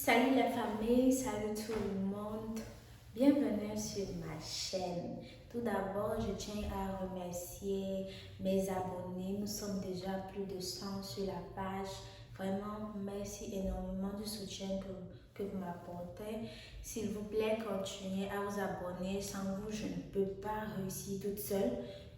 Salut la famille, salut tout le monde. Bienvenue sur ma chaîne. Tout d'abord, je tiens à remercier mes abonnés. Nous sommes déjà plus de 100 sur la page. Vraiment, merci énormément du soutien que vous m'apportez. S'il vous plaît, continuez à vous abonner. Sans vous, je ne peux pas réussir toute seule.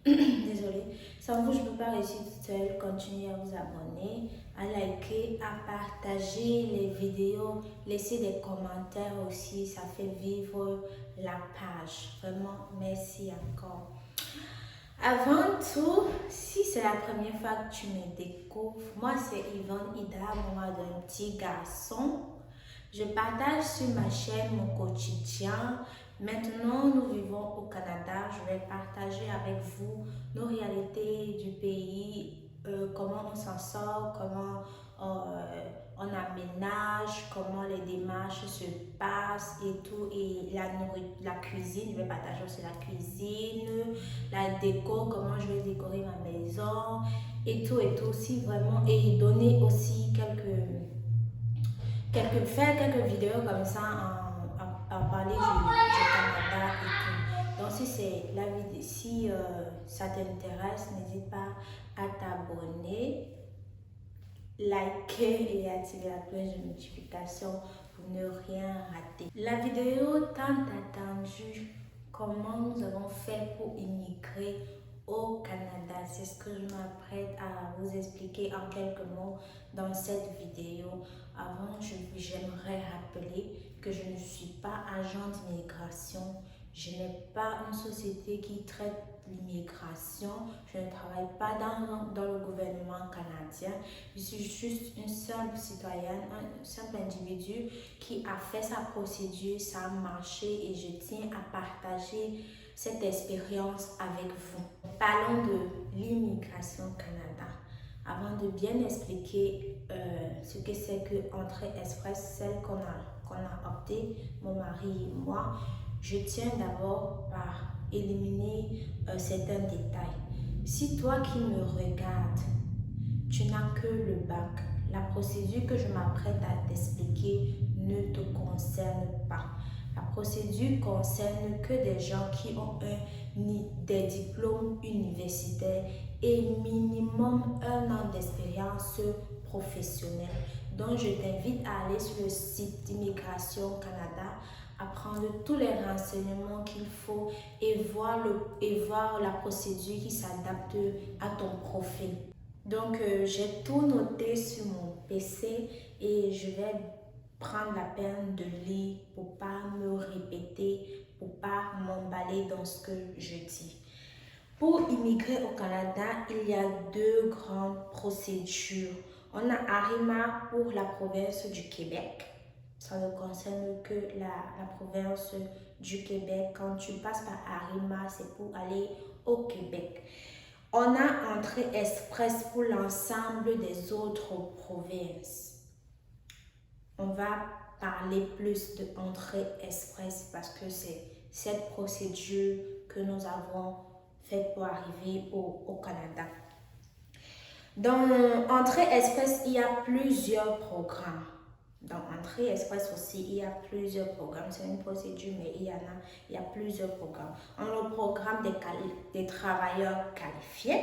Désolée. Sans vous, je ne peux pas réussir toute seule. Continuez à vous abonner, à liker, à partager les vidéos. Laissez des commentaires aussi. Ça fait vivre la page. Vraiment, merci encore. Avant tout, si c'est la première fois que tu me découvres, moi c'est Yvonne Ida, maman d'un petit garçon. Je partage sur ma chaîne mon quotidien. Maintenant, nous vivons au Canada. Je vais partager avec vous nos réalités du pays, comment on s'en sort, comment on aménage, comment les démarches se passent et tout. Et la cuisine, je vais partager aussi la cuisine, la déco, comment je vais décorer ma maison et tout aussi vraiment. Et donner aussi faire quelques vidéos comme ça en parler du Canada et tout. Donc si c'est la vidéo, si ça t'intéresse, n'hésite pas à t'abonner, liker et activer la cloche de notification pour ne rien rater. La vidéo tant attendue, comment nous avons fait pour immigrer au Canada, c'est ce que je m'apprête à vous expliquer en quelques mots dans cette vidéo. Avant, j'aimerais rappeler que je ne suis pas agent d'immigration. Je n'ai pas une société qui traite l'immigration. Je ne travaille pas dans le gouvernement canadien. Je suis juste une simple citoyenne, un simple individu qui a fait sa procédure, ça a marché et je tiens à partager cette expérience avec vous. Parlons de l'immigration au Canada. Avant de bien expliquer ce que c'est que Entrée Express, celle qu'on a opté, mon mari et moi, je tiens d'abord par éliminer certains détails. Si toi qui me regardes, tu n'as que le bac, la procédure que je m'apprête à t'expliquer ne te concerne pas. La procédure concerne que des gens qui ont des diplômes universitaires et minimum 1 an d'expérience professionnelle. Donc, je t'invite à aller sur le site d'Immigration Canada, à prendre tous les renseignements qu'il faut et voir la procédure qui s'adapte à ton profil. Donc, j'ai tout noté sur mon PC et je vais prendre la peine de lire pour pas me répéter, pour pas m'emballer dans ce que je dis. Pour immigrer au Canada, il y a 2 grandes procédures. On a ARIMA pour la province du Québec. Ça ne concerne que la province du Québec. Quand tu passes par ARIMA, c'est pour aller au Québec. On a Entrée Express pour l'ensemble des autres provinces. On va parler plus de Entrée Express parce que c'est cette procédure que nous avons faite pour arriver au Canada. Dans Entrée Express, il y a plusieurs programmes. Dans Entrée Express aussi, il y a plusieurs programmes. C'est une procédure, mais il y a plusieurs programmes. On a le programme des travailleurs qualifiés.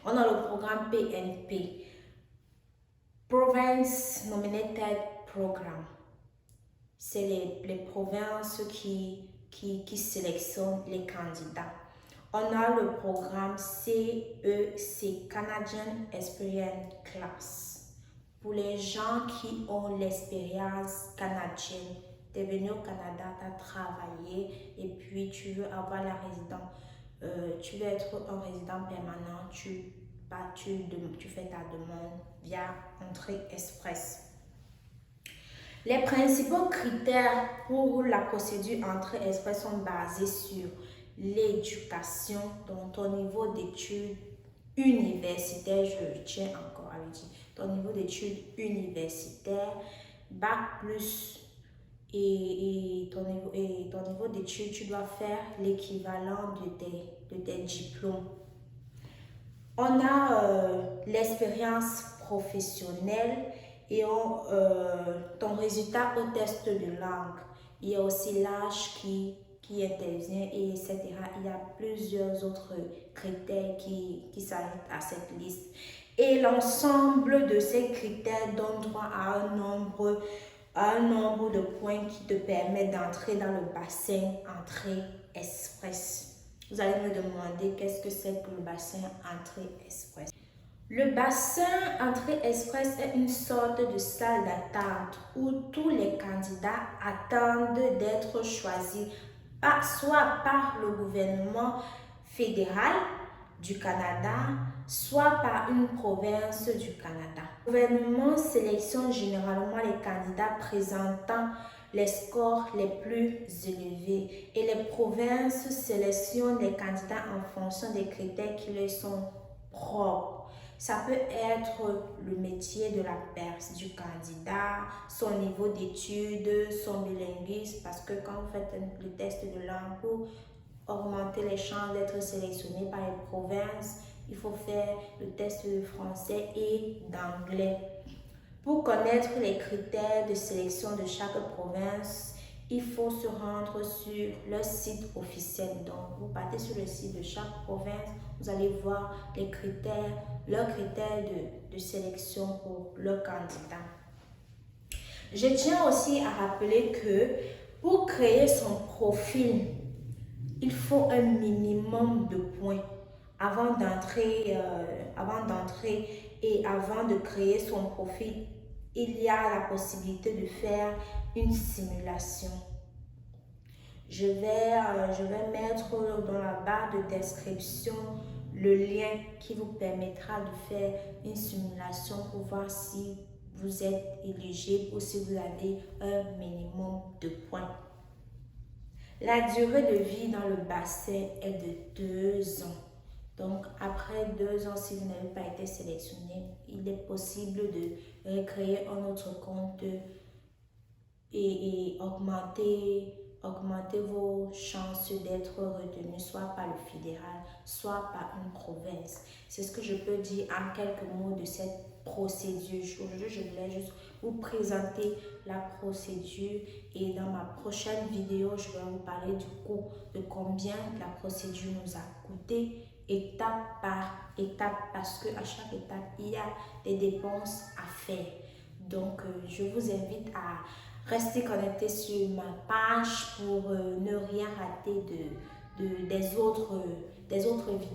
On a le programme PNP, Province Nominated Program. C'est les provinces qui sélectionnent les candidats. On a le programme CEC, Canadian Experience Class. Pour les gens qui ont l'expérience canadienne, tu es venu au Canada, tu as travaillé et puis tu veux avoir la résidence, tu veux être un résident permanent, tu fais ta demande via Entrée Express. Les principaux critères pour la procédure Entrée Express sont basés sur l'éducation, donc ton niveau d'études universitaires, je tiens encore à le dire, ton niveau d'études universitaires, bac plus et ton niveau d'études, tu dois faire l'équivalent de tes diplômes. On a l'expérience professionnelle et ton résultat au test de langue. Il y a aussi l'âge qui intervient, et etc. Il y a plusieurs autres critères qui s'ajoutent à cette liste. Et l'ensemble de ces critères donne droit à un nombre de points qui te permet d'entrer dans le bassin entrée express. Vous allez me demander qu'est-ce que c'est que le bassin entrée express. Le bassin entrée express est une sorte de salle d'attente où tous les candidats attendent d'être choisis soit par le gouvernement fédéral du Canada, soit par une province du Canada. Le gouvernement sélectionne généralement les candidats présentant les scores les plus élevés et les provinces sélectionnent les candidats en fonction des critères qui leur sont propres. Ça peut être le métier de la personne, du candidat, son niveau d'études, son bilinguisme, parce que quand vous faites le test de langue pour augmenter les chances d'être sélectionné par les provinces, il faut faire le test de français et d'anglais. Pour connaître les critères de sélection de chaque province, il faut se rendre sur leur site officiel. Donc, vous partez sur le site de chaque province, vous allez voir les critères, leurs critères de sélection pour leurs candidats. Je tiens aussi à rappeler que pour créer son profil, il faut un minimum de points avant d'entrer et avant de créer son profil. Il y a la possibilité de faire une simulation. Je vais mettre dans la barre de description le lien qui vous permettra de faire une simulation pour voir si vous êtes éligible ou si vous avez un minimum de points. La durée de vie dans le bassin est de 2 ans. Donc, après 2 ans, si vous n'avez pas été sélectionné, il est possible de recréer un autre compte et augmenter vos chances d'être retenu soit par le fédéral, soit par une province. C'est ce que je peux dire en quelques mots de cette procédure. Aujourd'hui, je voulais juste vous présenter la procédure et dans ma prochaine vidéo, je vais vous parler du coût, de combien la procédure nous a coûté étape par étape, parce qu'à chaque étape, il y a des dépenses à faire. Donc, je vous invite à rester connecté sur ma page pour ne rien rater des autres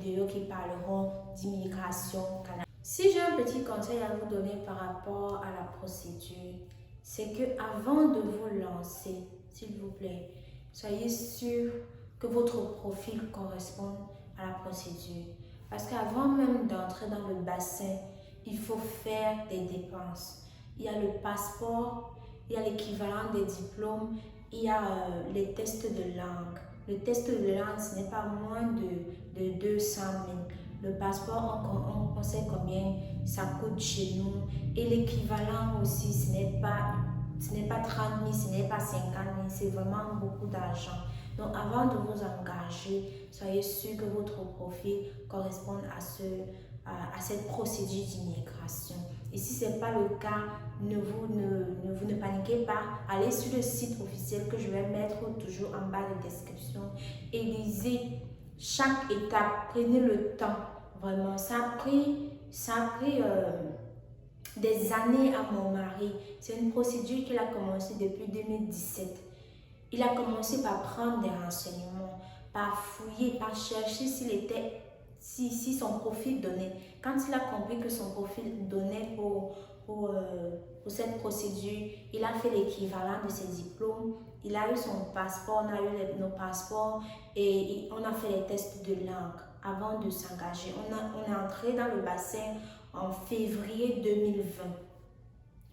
vidéos qui parleront d'immigration canadienne. Si j'ai un petit conseil à vous donner par rapport à la procédure, c'est que avant de vous lancer, s'il vous plaît, soyez sûr que votre profil corresponde à la procédure. Parce qu'avant même d'entrer dans le bassin, il faut faire des dépenses. Il y a le passeport, il y a l'équivalent des diplômes, il y a les tests de langue. Le test de langue, ce n'est pas moins de 200 000. Le passeport, on sait combien ça coûte chez nous. Et l'équivalent aussi, ce n'est pas 30 000, ce n'est pas 50 000, c'est vraiment beaucoup d'argent. Donc, avant de vous engager, soyez sûr que votre profil corresponde à cette procédure d'immigration. Et si ce n'est pas le cas, vous ne paniquez pas. Allez sur le site officiel que je vais mettre toujours en bas de description et lisez chaque étape. Prenez le temps. Vraiment, ça a pris des années à mon mari. C'est une procédure qu'il a commencé depuis 2017. Il a commencé par prendre des renseignements, par fouiller, par chercher si son profil donnait. Quand il a compris que son profil donnait pour cette procédure, il a fait l'équivalent de ses diplômes. Il a eu son passeport, on a eu nos passeports et on a fait les tests de langue avant de s'engager. On est entré dans le bassin en février 2020.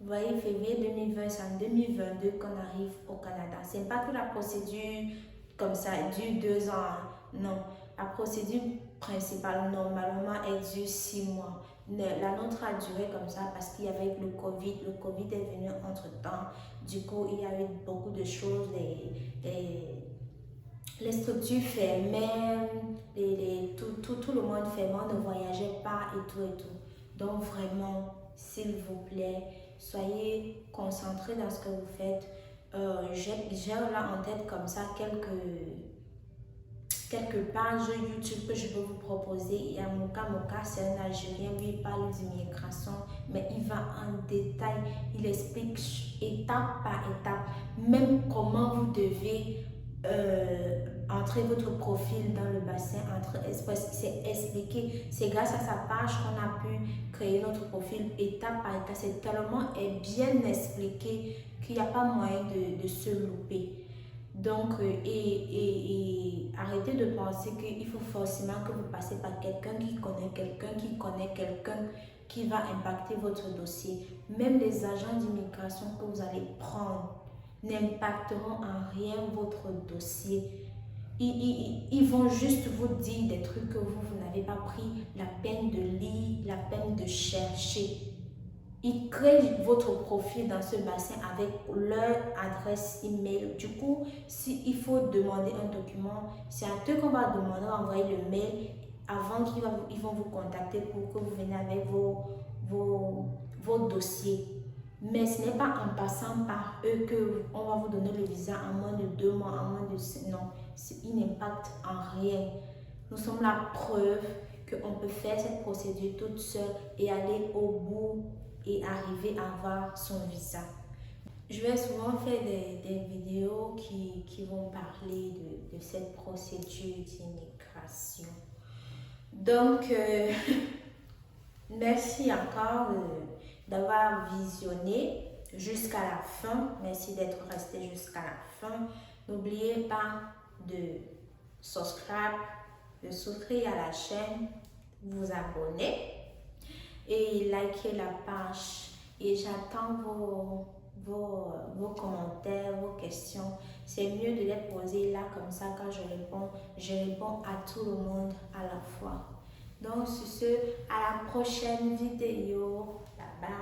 Vous voyez, février 2020, c'est en 2022 qu'on arrive au Canada. Ce n'est pas que la procédure comme ça dure 2 ans. Non, la procédure principale, normalement, elle dure 6 mois. La nôtre a duré comme ça parce qu'il y avait le Covid. Le Covid est venu entre-temps. Du coup, il y a eu beaucoup de choses. Les structures fermaient, tout le monde fermait, on ne voyageait pas et tout. Donc, vraiment, s'il vous plaît, soyez concentrés dans ce que vous faites. J'ai là en tête comme ça quelques pages YouTube que je peux vous proposer. Il y a Moka, c'est un Algérien, lui il parle d'immigration, mais il va en détail, il explique étape par étape, même comment vous devez entrer votre profil dans le bassin c'est expliqué. C'est grâce à sa page qu'on a pu créer notre profil étape par étape. C'est tellement bien expliqué qu'il n'y a pas moyen de se louper. Donc, arrêtez de penser qu'il faut forcément que vous passez par quelqu'un qui connaît quelqu'un qui va impacter votre dossier. Même les agents d'immigration que vous allez prendre n'impacteront en rien votre dossier. Ils vont juste vous dire des trucs que vous n'avez pas pris la peine de lire, la peine de chercher. Ils créent votre profil dans ce bassin avec leur adresse email. Du coup, s'il faut demander un document, c'est à eux qu'on va demander d'envoyer le mail avant qu'ils vont vous contacter pour que vous veniez avec vos dossiers. Mais ce n'est pas en passant par eux qu'on va vous donner le visa en moins de 2 mois, en moins de... Non, il n'impacte en rien. Nous sommes la preuve qu'on peut faire cette procédure toute seule et aller au bout et arriver à avoir son visa. Je vais souvent faire des vidéos qui vont parler de cette procédure d'immigration. Donc, merci encore d'avoir visionné jusqu'à la fin. Merci d'être resté jusqu'à la fin. N'oubliez pas de subscribe, de souscrire à la chaîne, vous abonner et liker la page. Et j'attends vos commentaires, vos questions. C'est mieux de les poser là comme ça quand je réponds à tout le monde à la fois. Donc sur ce, à la prochaine vidéo. Bye bye.